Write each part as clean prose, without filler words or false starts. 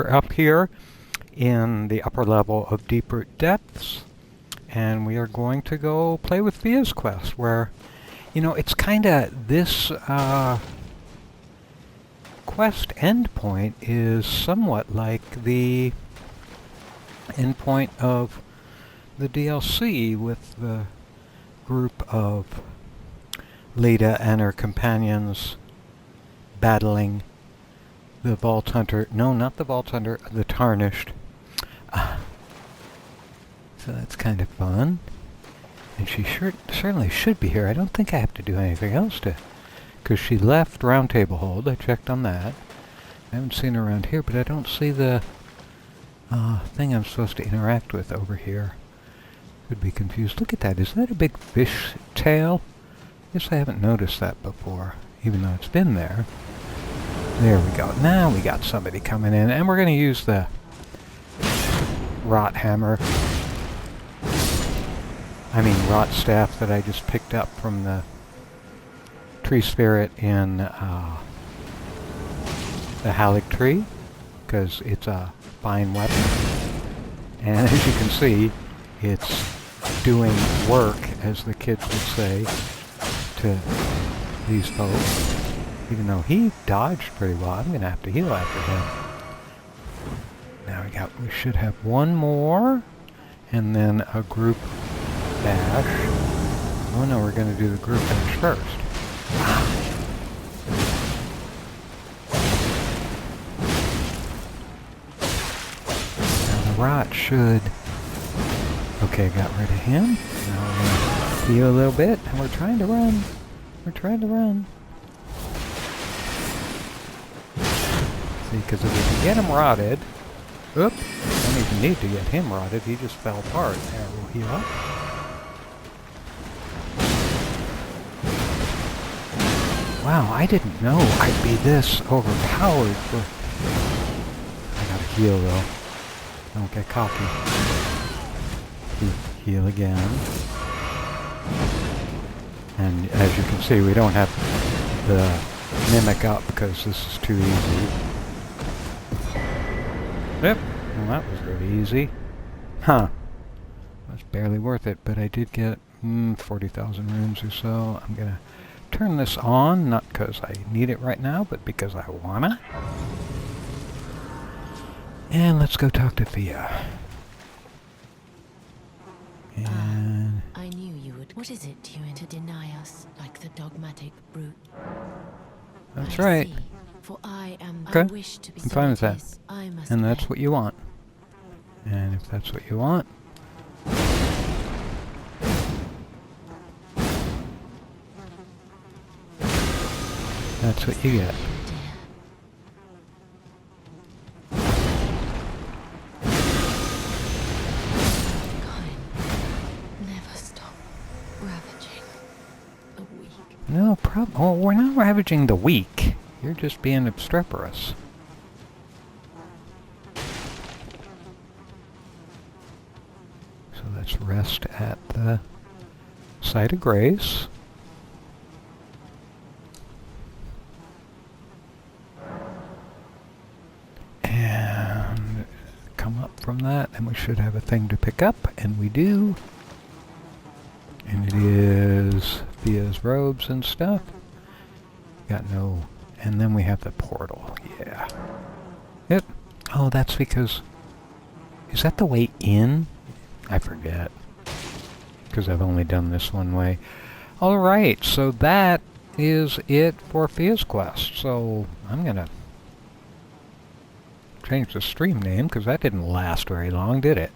we're up here in the upper level of Deeper Depths, and we are going to go play with Fias Quest, where, you know, it's kind of this quest endpoint is somewhat like the endpoint of the DLC with the group of Leda and her companions battling the Vault Hunter. No, not the Vault Hunter, the Tarnished. So that's kind of fun. And she certainly should be here. I don't think I have to do anything else to... Because she left Round Table Hold. I checked on that. I haven't seen her around here, but I don't see the thing I'm supposed to interact with over here. Could be confused. Look at that. Is that a big fish tail? Guess I haven't noticed that before, even though it's been there. There we go. Now we got somebody coming in, and we're going to use the rot hammer. I mean rot staff that I just picked up from the tree spirit in the Halleck tree, because it's a fine weapon. And as you can see, it's doing work, as the kids would say, to these folks. Even though he dodged pretty well, I'm going to have to heal after him. Now we should have one more, and then a group dash. Oh no, we're going to do the group dash first. Now the rot should... Okay, got rid of him. Now we're going to heal a little bit, and we're trying to run. We're trying to run. See, because if we can get him rotted... Oop! Don't even need to get him rotted, he just fell apart. There, we'll heal up. Wow, I didn't know I'd be this overpowered for... I gotta heal though. Don't get cocky. Heal again. And as you can see, we don't have the mimic up because this is too easy. Yep, well that was really easy. Huh. That's barely worth it, but I did get 40,000 runes or so. I'm gonna turn this on, not because I need it right now, but because I wanna. And let's go talk to Fia. And... I knew you would. What is it you want to deny us, like the dogmatic brute? That's right. See, for I am. Okay, I wish to be I'm fine with that. And that's what you want. And if that's what you want... That's what you get. Never stop ravaging the weak. No problem. Oh, we're not ravaging the weak. You're just being obstreperous. So let's rest at the site of grace. And come up from that, and we should have a thing to pick up, and we do. And it is Fia's robes and stuff. Got no... And then we have the portal. Yeah. Yep. Oh, that's because... Is that the way in? I forget. Because I've only done this one way. Alright, so that is it for Fias Quest. So I'm going to change the stream name, because that didn't last very long, did it?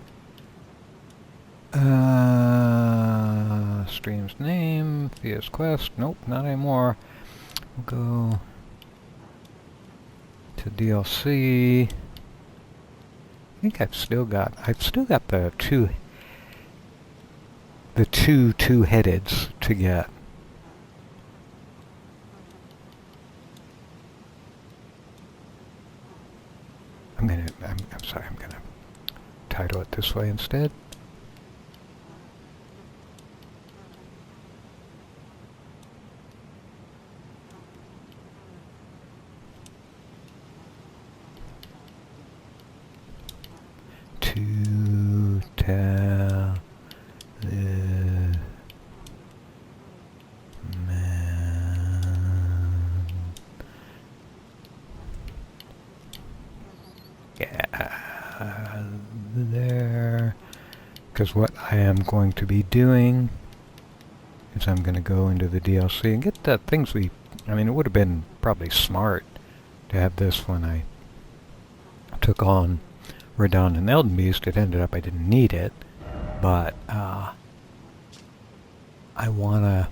Stream's name, Fias Quest. Nope, not anymore. We'll go to DLC. I think I've still got the two-headeds to get. I'm sorry, I'm gonna title it this way instead. because what I am going to be doing is I'm going to go into the DLC and get the things we... I mean, it would have been probably smart to have this when I took on Radon and Elden Beast. It ended up I didn't need it, but I want to...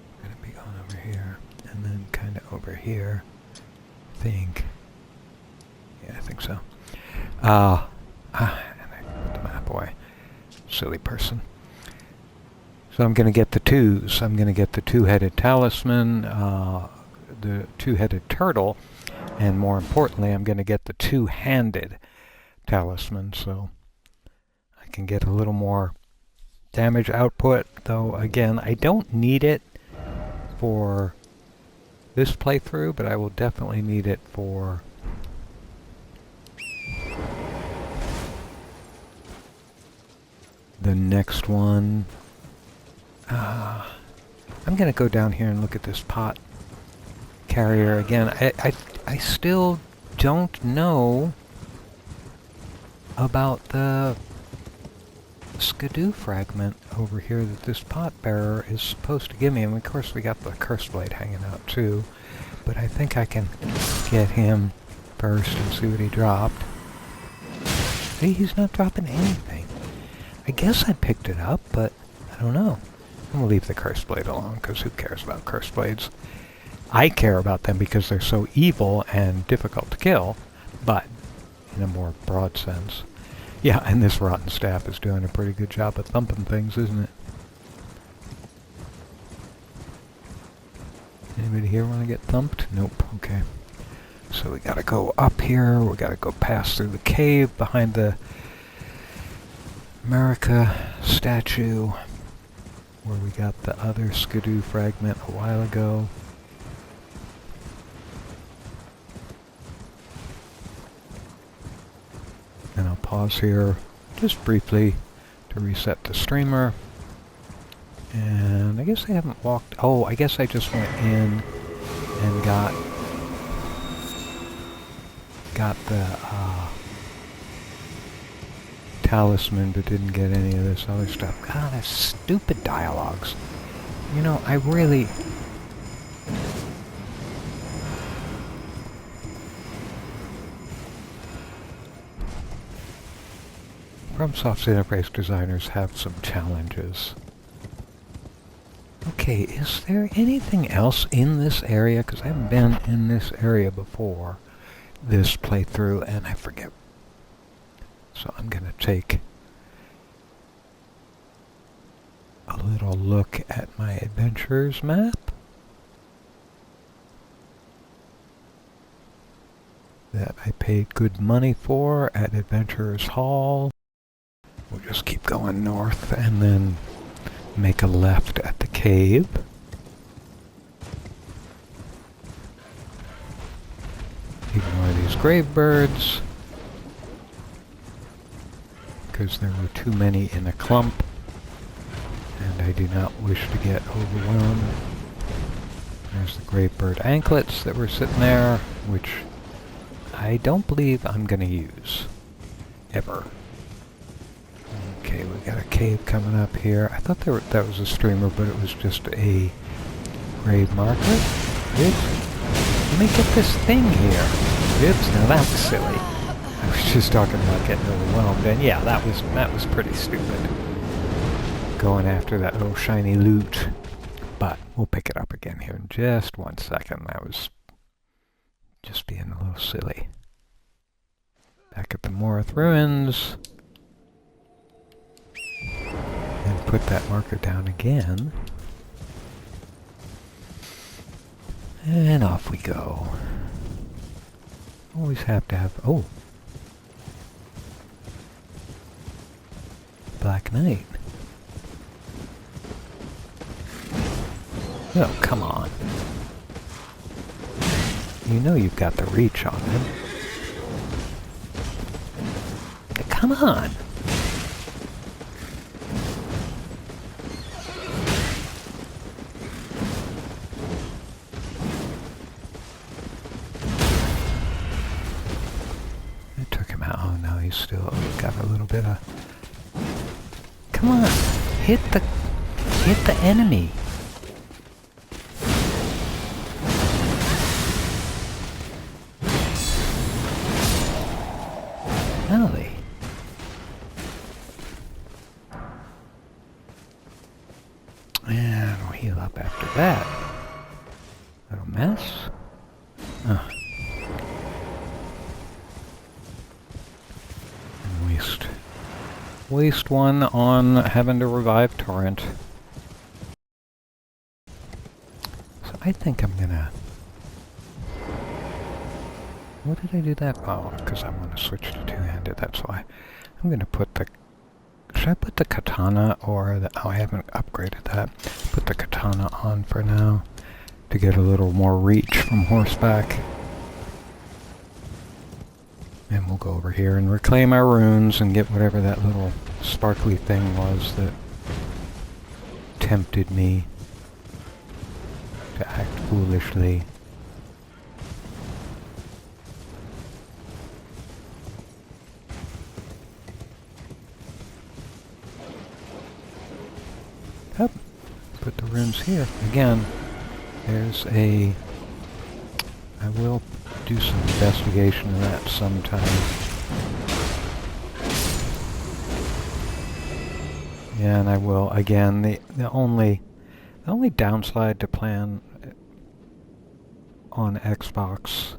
I'm going to be going over here, and then kind of over here, I think. Yeah, I think so. And I put the map away. Silly person. So I'm going to get the twos. I'm going to get the two-headed talisman, the two-headed turtle, and more importantly, I'm going to get the two-handed talisman, so I can get a little more damage output. Though, again, I don't need it for this playthrough, but I will definitely need it for the next one. I'm going to go down here and look at this pot carrier again. I still don't know about the skidoo fragment over here that this pot bearer is supposed to give me. And of course we got the curse blade hanging out too. But I think I can get him first and see what he dropped. See, he's not dropping anything. I guess I picked it up, but I don't know. I'm going to leave the curse blade alone, because who cares about curse blades? I care about them because they're so evil and difficult to kill, but in a more broad sense. Yeah, and this rotten staff is doing a pretty good job of thumping things, isn't it? Anybody here want to get thumped? Nope. Okay. So we gotta go up here. We gotta go past through the cave behind the America statue, where we got the other skidoo fragment a while ago. And I'll pause here just briefly to reset the streamer. And I guess I haven't walked... Oh, I guess I just went in and got the talisman, but didn't get any of this other stuff. God, that's stupid dialogues. You know, I really... FromSoft's interface designers have some challenges. Okay, is there anything else in this area? Because I haven't been in this area before this playthrough, and I forget. So I'm going to take a little look at my adventures map that I paid good money for at Adventurers Hall. We'll just keep going north and then make a left at the cave. Ignore these grave birds, because there were too many in a clump, and I do not wish to get overwhelmed. There's the grave bird anklets that were sitting there, which I don't believe I'm going to use, ever. Okay, we got a cave coming up here. I thought that was a streamer, but it was just a grave marker. Oops. Let me get this thing here. Oops, now that was silly. I was just talking about getting overwhelmed, and yeah, that was pretty stupid. Going after that little shiny loot. But we'll pick it up again here in just 1 second. That was just being a little silly. Back at the Morith Ruins. And put that marker down again. And off we go. Always have to have... Oh! Black Knight. Oh, come on. You know you've got the reach on him. Come on! still got a little bit of... Come on! Hit the enemy! Golly. And we'll heal up after that. Little mess. And waste one on having to revive Torrent. So I think I'm gonna... What did I do that? Oh, because I want to switch to two-handed, that's why. I'm gonna put the... Should I put the katana or the... Oh, I haven't upgraded that. Put the katana on for now to get a little more reach from horseback. And we'll go over here and reclaim our runes and get whatever that little sparkly thing was that tempted me to act foolishly. Yep. Put the runes here. Again, there's a... I will do some investigation of that sometime. Yeah, and I will, again, the only downside to playing on Xbox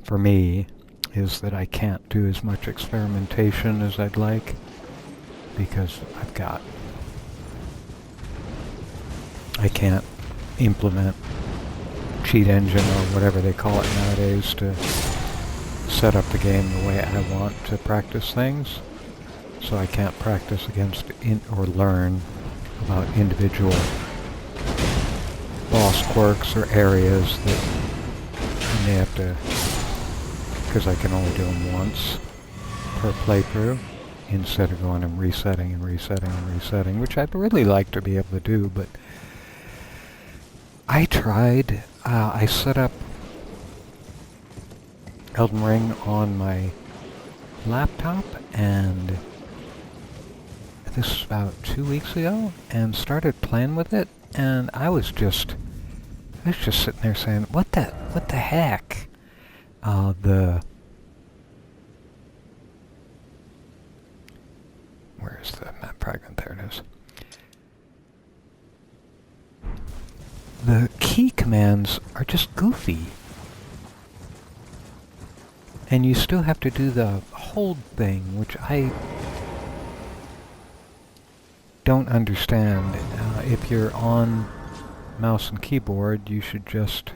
for me is that I can't do as much experimentation as I'd like because I can't implement cheat engine or whatever they call it nowadays to set up the game the way I want to practice things. So I can't practice against or learn about individual boss quirks or areas that I may have to, because I can only do them once per playthrough instead of going and resetting and resetting and resetting, which I'd really like to be able to do, but I tried. I set up Elden Ring on my laptop, and this was about 2 weeks ago, and started playing with it, and I was just sitting there saying, what the heck? Where's the map fragment? There it is. The key commands are just goofy. And you still have to do the hold thing, which I don't understand. If you're on mouse and keyboard, you should just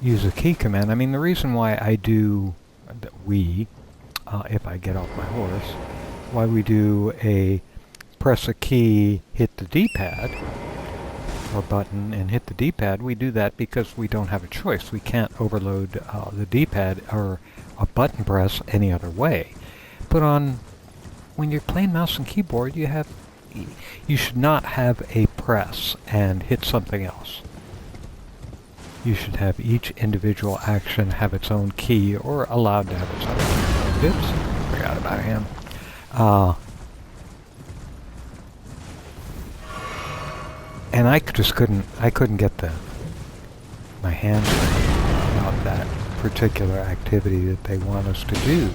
use a key command. I mean, the reason why I do, if I get off my horse, why we do a press a key, hit the D-pad, or button, and hit the D-pad, we do that because we don't have a choice. We can't overload the D-pad or a button press any other way. But when you're playing mouse and keyboard, you should not have a press and hit something else. You should have each individual action have its own key, or allowed to have its own. Oops, forgot about him. And I couldn't get my hands about that particular activity that they want us to do.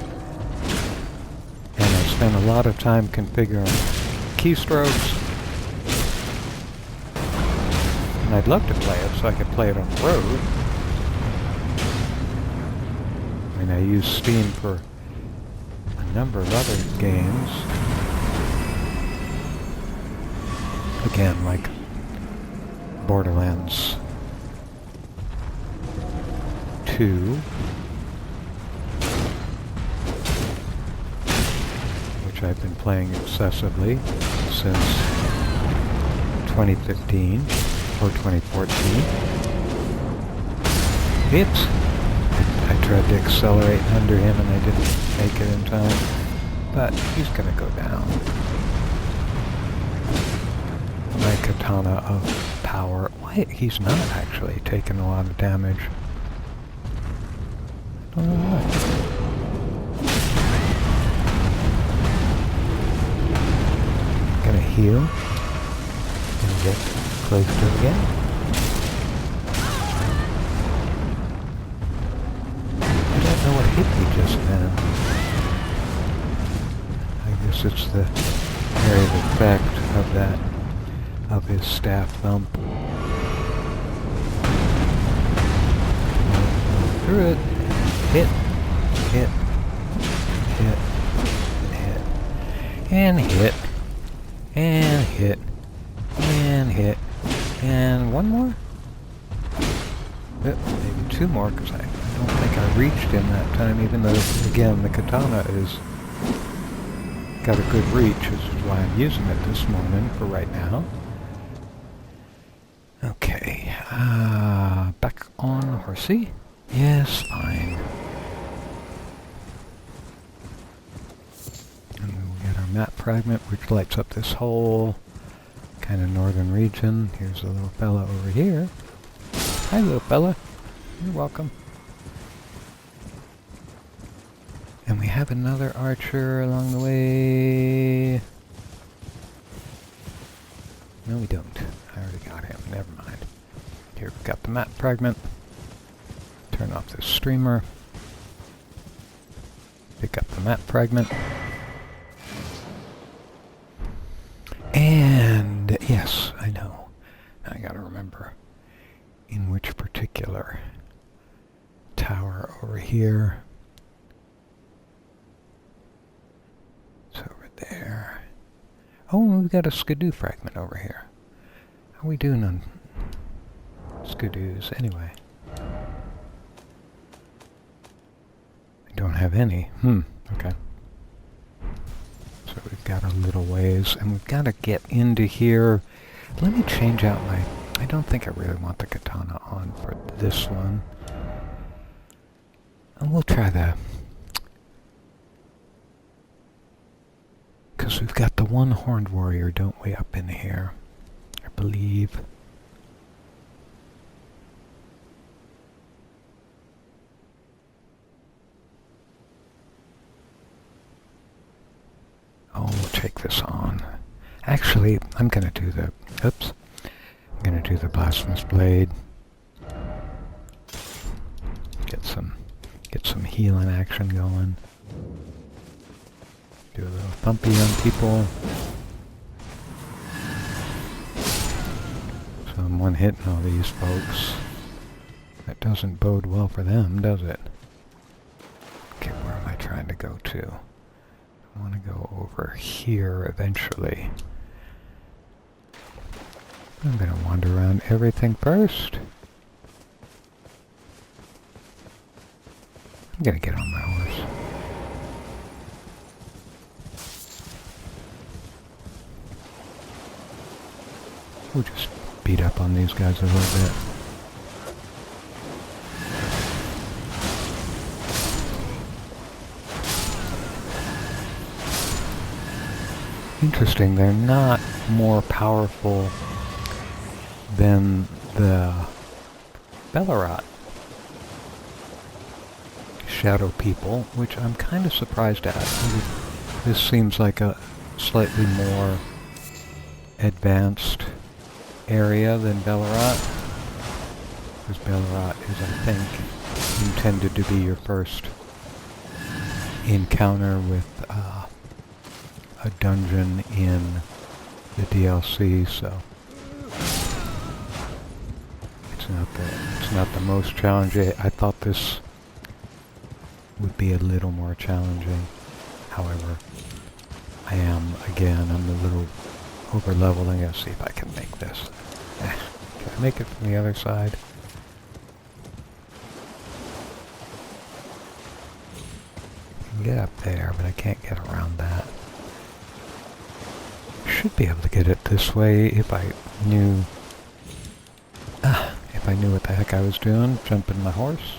And I spent a lot of time configuring keystrokes. And I'd love to play it so I could play it on the road. I mean, I use Steam for a number of other games. Again, like Borderlands 2, which I've been playing excessively since 2015 or 2014. Oops! I tried to accelerate under him and I didn't make it in time, but he's gonna go down. My katana of power. Why? He's not actually taking a lot of damage. Alright. Gonna heal. And get close to it again. I don't know what hit me just then. I guess it's the area of effect of that, of his staff thump. Through it. Hit. Hit. Hit. Hit. And hit. And hit. And hit. And one more? Maybe two more, because I don't think I reached him that time, even though, again, the katana is got a good reach, which is why I'm using it this morning for right now. Okay, back on horsey. Yes, fine. And we'll get our map fragment, which lights up this whole kind of northern region. Here's a little fella over here. Hi, little fella. You're welcome. And we have another archer along the way. No, we don't. I already got him. Never mind. Here, we've got the map fragment. Turn off this streamer. Pick up the map fragment. And, yes, I know. I gotta remember in which particular tower over here. It's over there. Oh, we've got a skidoo fragment over here. How are we doing on skidoos anyway? I don't have any. Okay. So we've got a little ways, and we've got to get into here. Let me change out my... I don't think I really want the katana on for this one. And we'll try the... Because we've got the one horned warrior, don't we, up in here? I believe. Oh, we'll take this on. Actually, I'm gonna do the... Oops. I'm gonna do the blasphemous blade. Get some healing action going. Do a little thumpy on people. So I'm one hitting all these folks. That doesn't bode well for them, does it? Okay, where am I trying to go to? I want to go over here eventually. I'm going to wander around everything first. I'm going to get on my horse. We'll just beat up on these guys a little bit. Interesting, they're not more powerful than the Bellerat shadow people, which I'm kind of surprised at. This seems like a slightly more advanced area than Bellerat, because Bellerat is, I think, intended to be your first encounter with a dungeon in the DLC, so it's not the most challenging. I thought this would be a little more challenging. However, I'm a little over leveling. Let's see if I can make this. Can I make it from the other side? I can get up there, but I can't get around that. Should be able to get it this way if I knew what the heck I was doing, jumping my horse.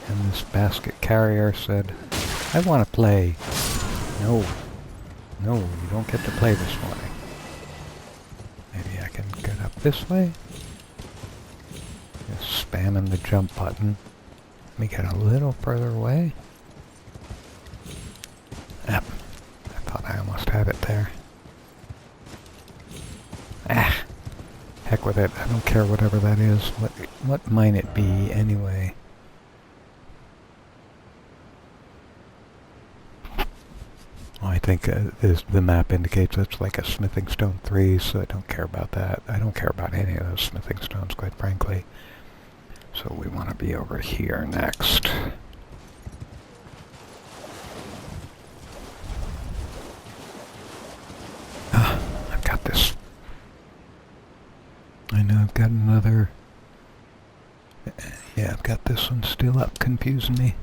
And this basket carrier said, I want to play. No, you don't get to play this morning. Maybe I can get up this way. spamming the jump button. Let me get a little further away. Yep. I thought I almost had it there. Ah! Heck with it. I don't care whatever that is. What might it be anyway? Well, I think the map indicates it's like a smithing stone 3, so I don't care about that. I don't care about any of those smithing stones, quite frankly. So we want to be over here next. I've got this. I know I've got another. Yeah, I've got this one still up, confusing me.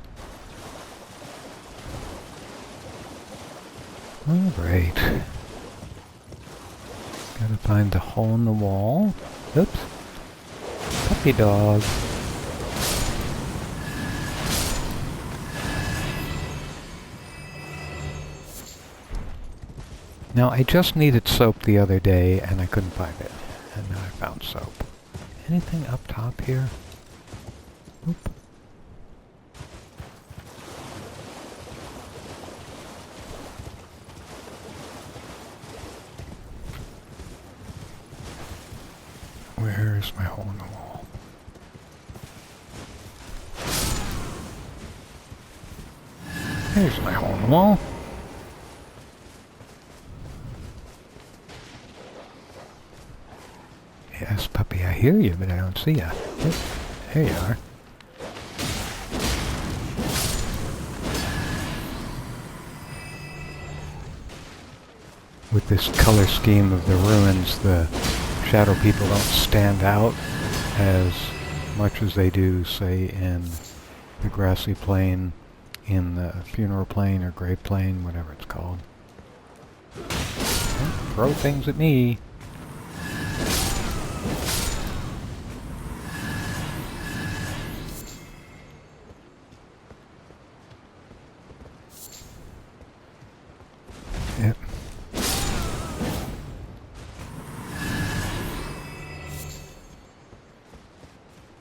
Alright. Gotta find the hole in the wall. Oops. Puppy dog. Now, I just needed soap the other day, and I couldn't find it. And now I found soap. Anything up top here? Oop. Where's my hole in the wall? There's my hole in the wall. Yes, puppy, I hear you, but I don't see ya. Yep, there you are. With this color scheme of the ruins, the shadow people don't stand out as much as they do, say, in the grassy plain, in the funeral plain or grave plain, whatever it's called. Don't throw things at me. Yep.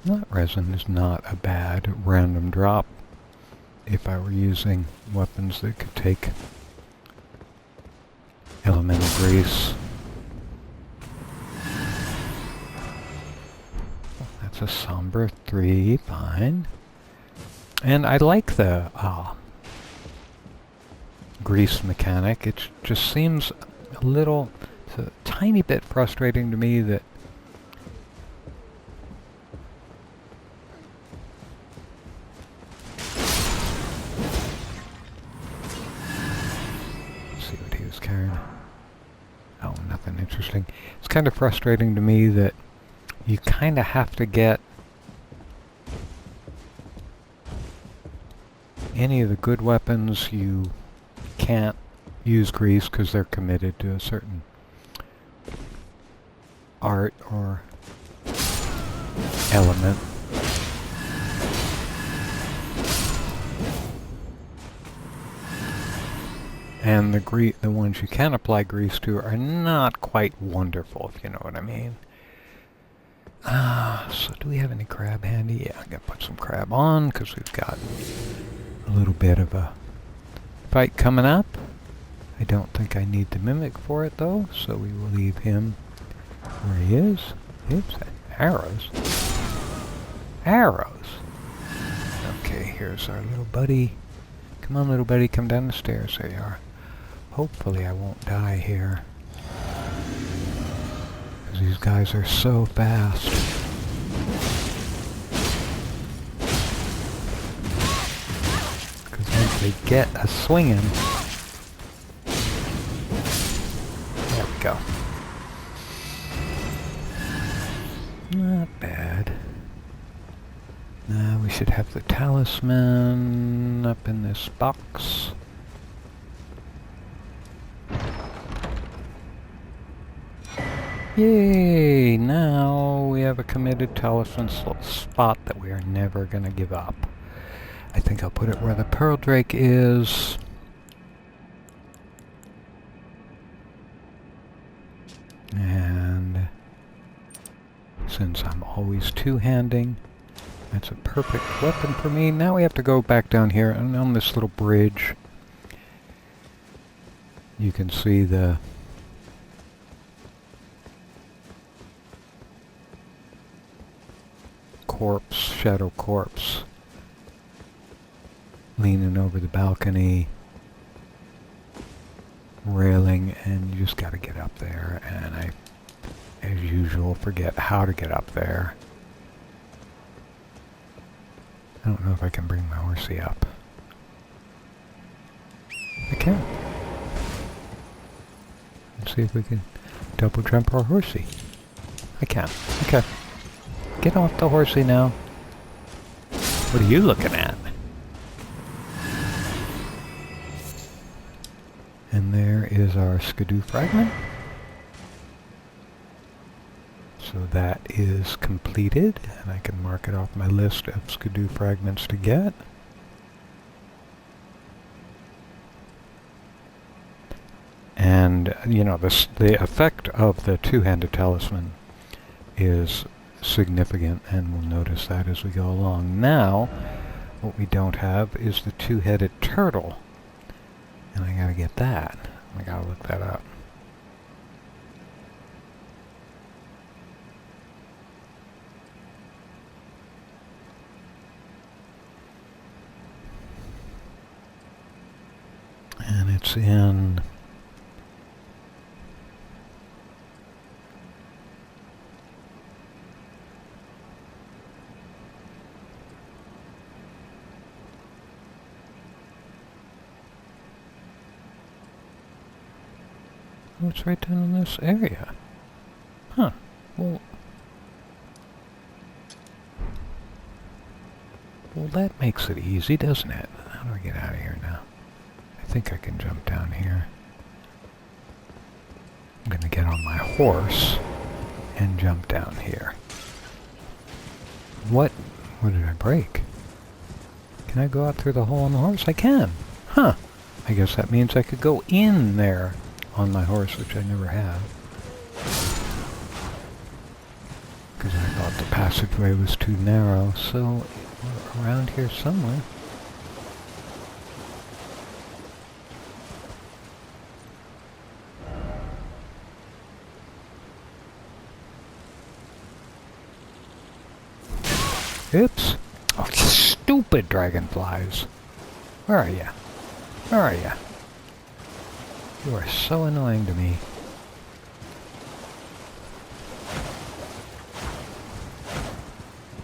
That resin is not a bad random drop if I were using weapons that could take elemental grease. That's a somber 3, fine. And I like the grease mechanic. It just seems a little, it's a tiny bit frustrating to me that interesting. It's kind of frustrating to me that you kind of have to get any of the good weapons. You can't use grease because they're committed to a certain art or element. And the ones you can apply grease to are not quite wonderful, if you know what I mean. So do we have any crab handy? Yeah, I'm going to put some crab on, because we've got a little bit of a fight coming up. I don't think I need the mimic for it, though, so we will leave him where he is. Oops, arrows. Arrows! Okay, here's our little buddy. Come on, little buddy, come down the stairs. There you are. Hopefully I won't die here. Because these guys are so fast. Because once they get a swinging... There we go. Not bad. Now we should have the talisman up in this box. Yay! Now we have a committed talisman spot that we are never going to give up. I think I'll put it where the pearl drake is. And since I'm always two-handing, That's a perfect weapon for me. Now we have to go back down here, and on this little bridge, you can see the corpse, shadow corpse, leaning over the balcony railing, and you just got to get up there, and I, as usual, forget how to get up there. I don't know if I can bring my horsey up. I can. Let's see if we can double jump our horsey. I can. Okay. Get off the horsey now. What are you looking at? And there is our skidoo fragment. So that is completed, and I can mark it off my list of skidoo fragments to get. And, you know, the effect of the two-handed talisman is significant, and we'll notice that as we go along. Now, what we don't have is the two-headed turtle. And I gotta get that. I gotta look that up. And it's in... Oh, it's right down in this area. Huh. Well, that makes it easy, doesn't it? How do I get out of here now? I think I can jump down here. I'm going to get on my horse and jump down here. What? What did I break? Can I go out through the hole on the horse? I can. Huh. I guess that means I could go in there on my horse, which I never have. Because I thought the passageway was too narrow, so we're around here somewhere. Oops. Oh, stupid dragonflies. Where are you? Where are you? You are so annoying to me.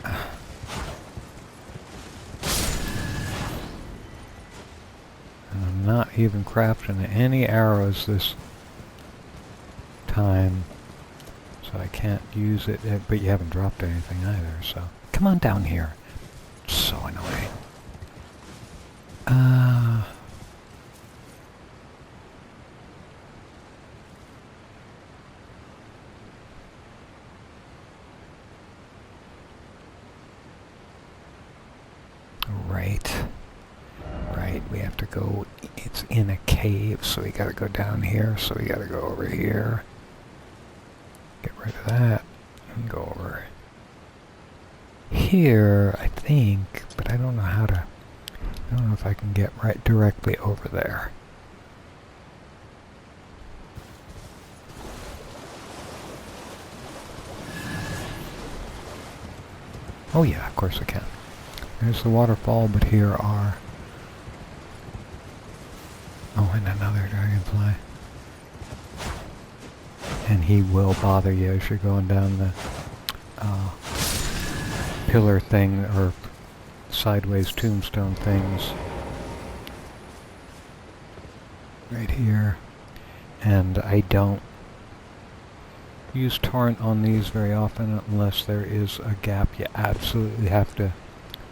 And I'm not even crafting any arrows this time, so I can't use it, but you haven't dropped anything either, so... Come on down here. It's so annoying. Right, we have to go, it's in a cave, so we gotta go down here, so we gotta go over here. Get rid of that, and go over here, I think, but I don't know how to, I don't know if I can get right directly over there. Oh yeah, of course I can. There's the waterfall, but here are... Oh, and another dragonfly. And he will bother you as you're going down the pillar thing, or sideways tombstone things. Right here. And I don't use torrent on these very often unless there is a gap you absolutely have to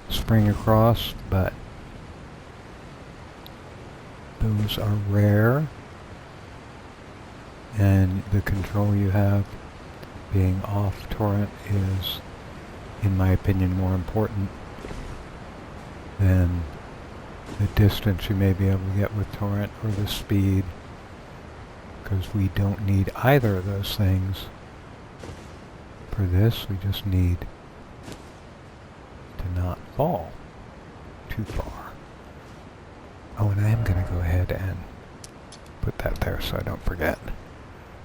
spring across, but those are rare, and the control you have being off torrent is, in my opinion, more important than the distance you may be able to get with torrent or the speed, because we don't need either of those things for this. We just need to fall too far. Oh, and I am going to go ahead and put that there so I don't forget,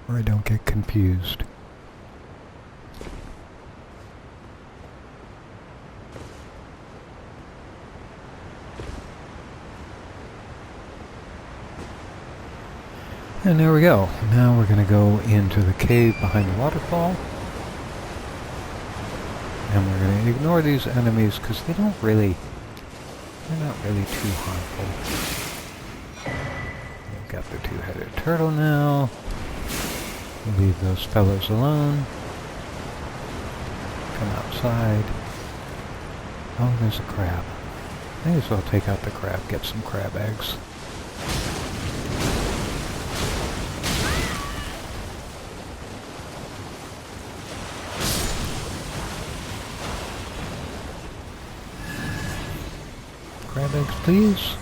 or I don't get confused. And there we go. Now we're going to go into the cave behind the waterfall. And we're going to ignore these enemies because they're not really too harmful. We've got the two-headed turtle now. We'll leave those fellows alone. Come outside. Oh, there's a crab. May as well take out the crab, get some crab eggs. Crab eggs, please.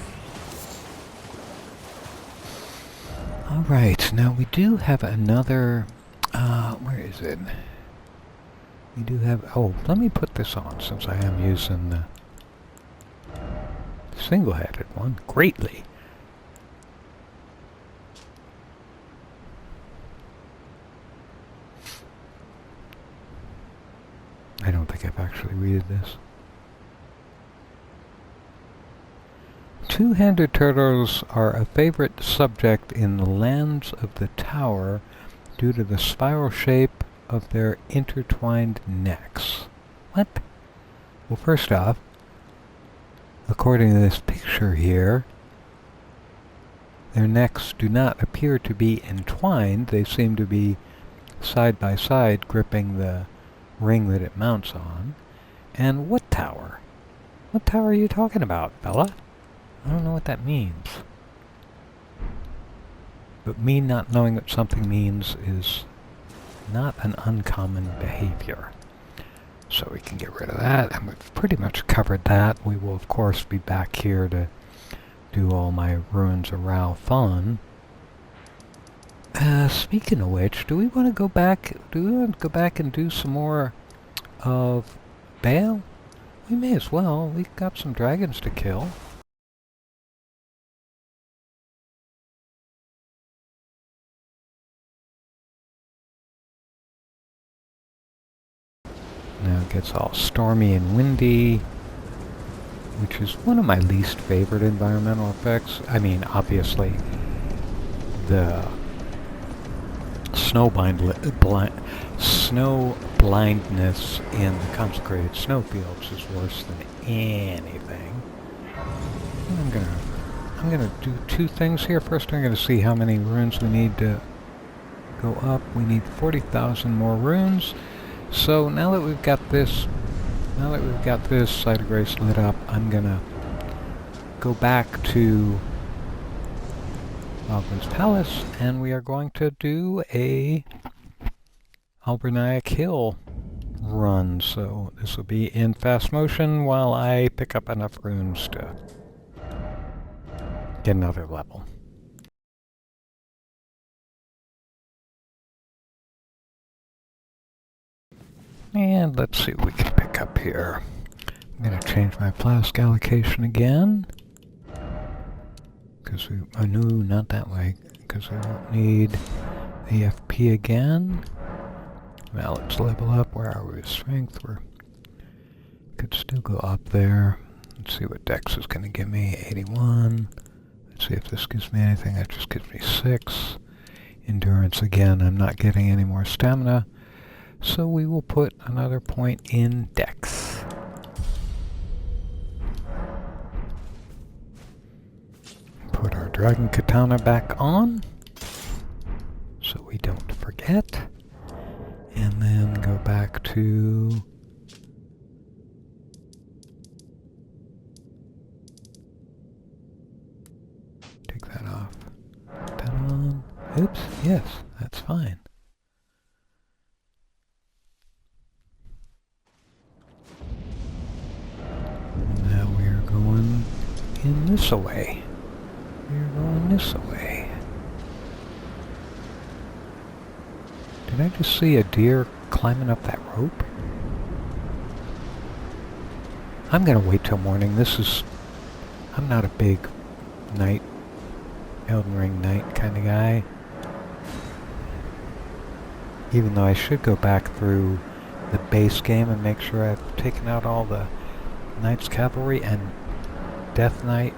Alright, now we do have another... where is it? We do have... Oh, let me put this on since I am using the single-headed one greatly. I don't think I've actually read this. Two-handed turtles are a favorite subject in the lands of the tower due to the spiral shape of their intertwined necks. What? Well, first off, according to this picture here, their necks do not appear to be entwined. They seem to be side by side, gripping the ring that it mounts on. And what tower? What tower are you talking about, fella? I don't know what that means. But me not knowing what something means is not an uncommon behavior. So we can get rid of that, and we've pretty much covered that. We will, of course, be back here to do all my Ruins of Rao fun. Speaking of which, do we want to go back? Do we want to go back and do some more of Baal? We may as well. We've got some dragons to kill. Now it gets all stormy and windy, which is one of my least favorite environmental effects. I mean, obviously, the snow blindness in the consecrated snowfields is worse than anything. I'm gonna do two things here. First, I'm gonna see how many runes we need to go up. We need 40,000 more runes. So now that we've got this Site of Grace lit up, I'm gonna go back to Algren's Palace, and we are going to do a Alberniac Hill run. So this will be in fast motion while I pick up enough runes to get another level. And let's see what we can pick up here. I'm going to change my flask allocation again. Because no, not that way. Because we won't need the FP again. Now let's level up. Where are we with strength? We could still go up there. Let's see what Dex is going to give me. 81. Let's see if this gives me anything. That just gives me 6. Endurance again. I'm not getting any more stamina. So we will put another point in Dex. Put our Dragon Katana back on, so we don't forget. And then go back to... Take that off. Put that on. Oops, yes, that's fine. Now we are going in this way. We are going this way. Did I just see a deer climbing up that rope? I'm gonna wait till morning. I'm not a big night, Elden Ring night kind of guy. Even though I should go back through the base game and make sure I've taken out all the Knight's Cavalry and Death Knight.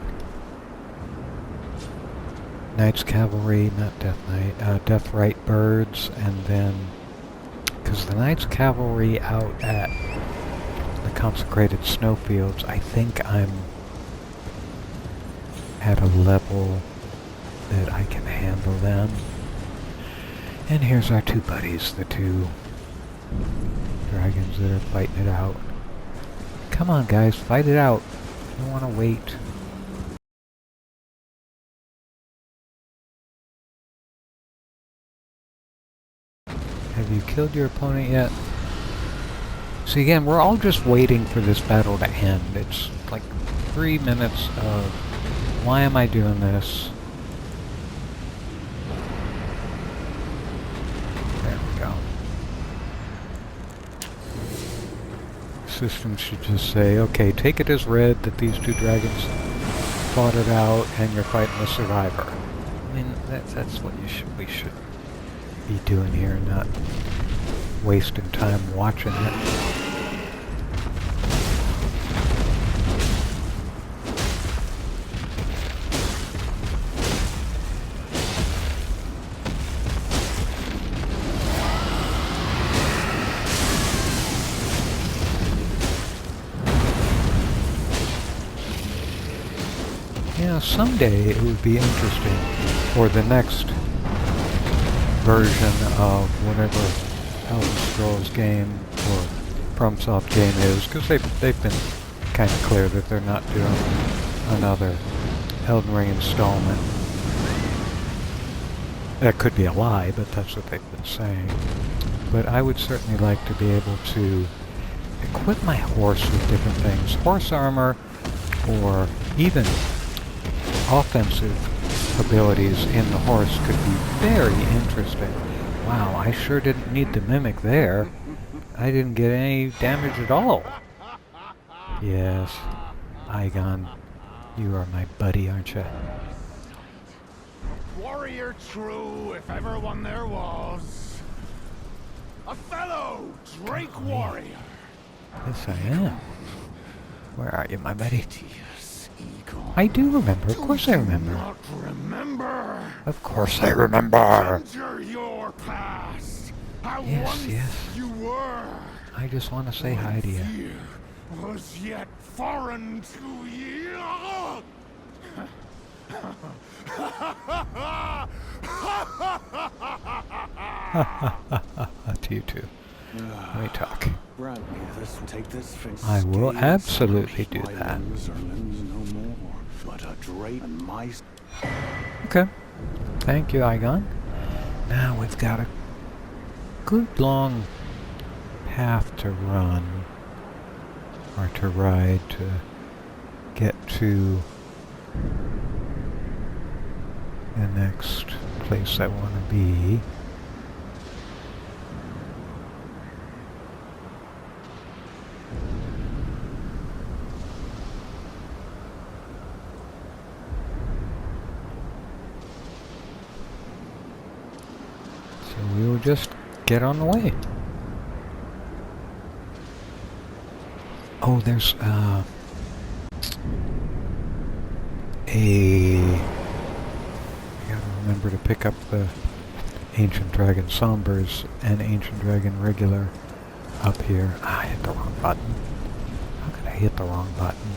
Knight's Cavalry, not Death Knight, Death Right birds, and then... because the Knight's Cavalry out at the consecrated snowfields, I think I'm at a level that I can handle them. And here's our two buddies, the two dragons that are fighting it out. Come on guys, fight it out. I don't want to wait. Have you killed your opponent yet? See, again, we're all just waiting for this battle to end. It's like 3 minutes of, why am I doing this? There we go. System should just say, okay, take it as read that these two dragons fought it out and you're fighting the survivor. I mean, that's what we should be doing here, not wasting time watching it. Yeah, someday it would be interesting, or the next version of whatever Elder Scrolls game or FromSoft game is, because they've been kind of clear that they're not doing another Elden Ring installment. That could be a lie, but that's what they've been saying. But I would certainly like to be able to equip my horse with different things. Horse armor, or even offensive abilities in the horse could be very interesting. Wow, I sure didn't need the mimic there. I didn't get any damage at all. Yes, Igon, you are my buddy, aren't you? Warrior true, if ever one there was. A fellow Drake warrior. Yes, I am. Where are you, my buddy? I do remember. Of course I remember. Not remember. Of course I remember. Enter your past. How Yes, once yes. you were. I just want to say hi to you. Fear was yet foreign to you. To you too. Let me talk. Grant me this. Take this fence. I will absolutely do that. No more, but a Drake and my. Okay. Thank you, Igon. Now we've got a good long path to run, or to ride, to get to the next place I want to be. We will just get on the way. Oh, there's I gotta remember to pick up the Ancient Dragon Sombers and Ancient Dragon Regular up here. Ah, I hit the wrong button. How could I hit the wrong button?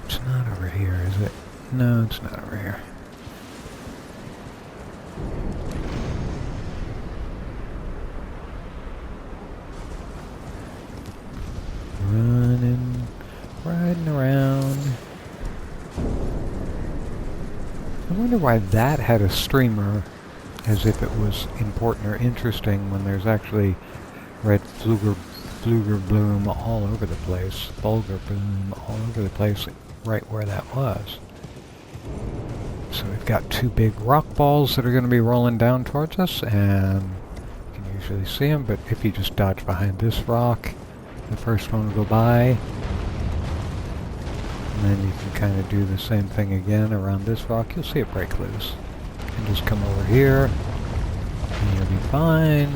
It's not over here, is it? No, it's not over here. Running, riding around. I wonder why that had a streamer as if it was important or interesting when there's actually red Fluger bloom all over the place. Bulgur bloom all over the place right where that was. So we've got two big rock balls that are going to be rolling down towards us, and you can usually see them, but if you just dodge behind this rock, the first one will go by. And then you can kind of do the same thing again around this rock. You'll see it break loose. And just come over here, and you'll be fine.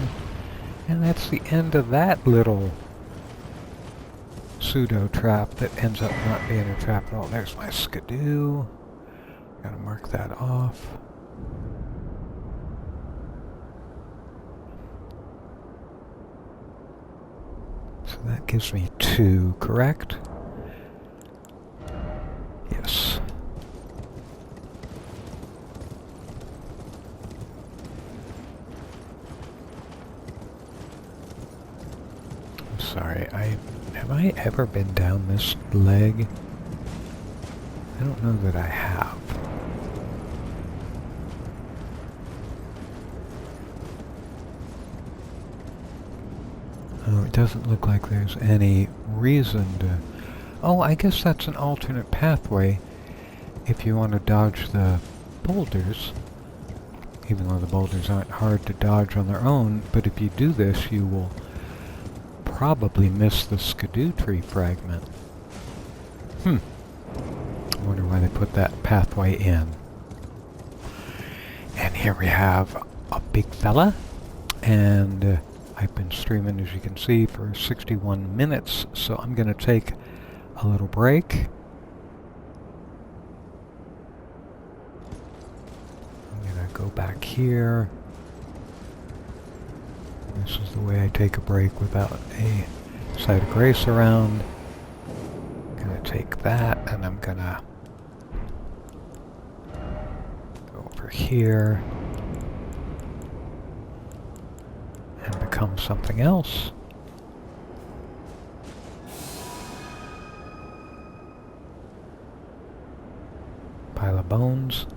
And that's the end of that little pseudo trap that ends up not being a trap at all. There's my skidoo. Gotta mark that off. So that gives me 2, correct? Yes. I'm sorry, have I ever been down this leg? I don't know that I have. Oh, it doesn't look like there's any reason to... Oh, I guess that's an alternate pathway if you want to dodge the boulders. Even though the boulders aren't hard to dodge on their own, but if you do this, you will probably miss the skidoo tree fragment. I wonder why they put that pathway in. And here we have a big fella, and I've been streaming, as you can see, for 61 minutes, so I'm going to take a little break. I'm going to go back here. This is the way I take a break without a site of grace around. I'm going to take that, and I'm going to go over here and become something else. Pile of bones.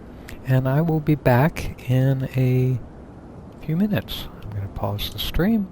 And I will be back in a few minutes. I'm going to pause the stream.